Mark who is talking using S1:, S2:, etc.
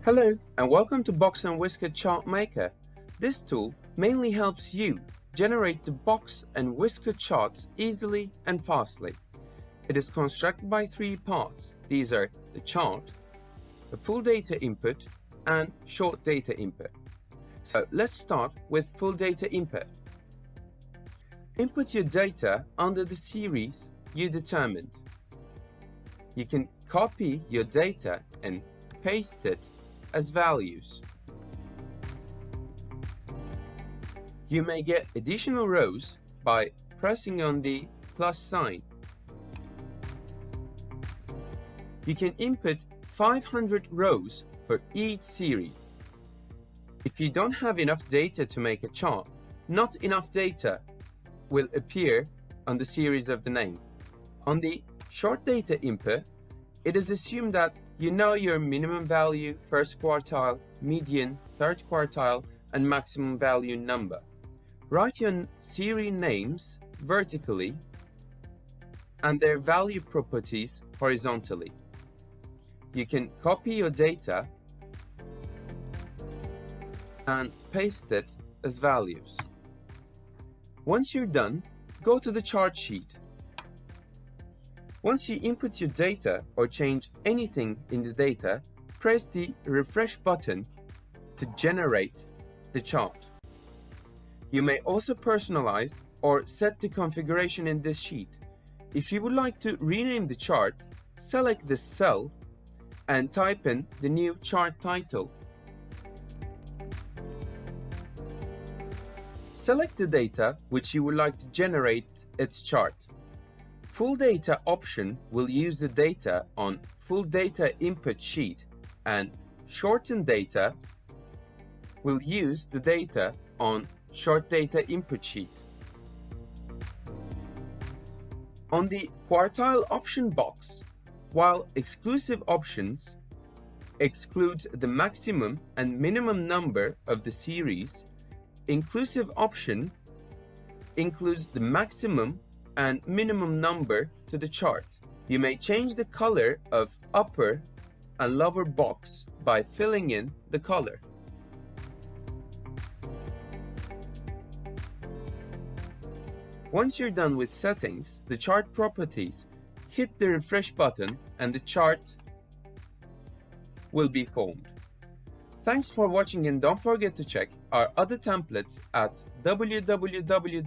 S1: Hello and welcome to Box and Whisker Chart Maker. This tool mainly helps you generate the box and whisker charts easily and fastly. It is constructed by three parts. These are the chart, the full data input, and short data input. So let's start with full data input. Input your data under the series you determined. You can copy your data and paste it as values. You may get additional rows by pressing on the plus sign. You can input 500 rows for each series. If you don't have enough data to make a chart, not enough data will appear on the series of the name. On the short data input, it is assumed that you know your minimum value, first quartile, median, third quartile, and maximum value number. Write your series names vertically and their value properties horizontally. You can copy your data and paste it as values. Once you're done, go to the chart sheet. Once you input your data or change anything in the data, press the refresh button to generate the chart. You may also personalize or set the configuration in this sheet. If you would like to rename the chart, select the cell and type in the new chart title. Select the data which you would like to generate its chart. Full data option will use the data on full data input sheet, and shortened data will use the data on short data input sheet. On the quartile option box, while exclusive options excludes the maximum and minimum number of the series, inclusive option includes the maximum and minimum number to the chart. You may change the color of upper and lower box by filling in the color. Once you're done with settings, the chart properties, hit the refresh button and the chart will be formed. Thanks for watching, and don't forget to check our other templates at www.someka.net.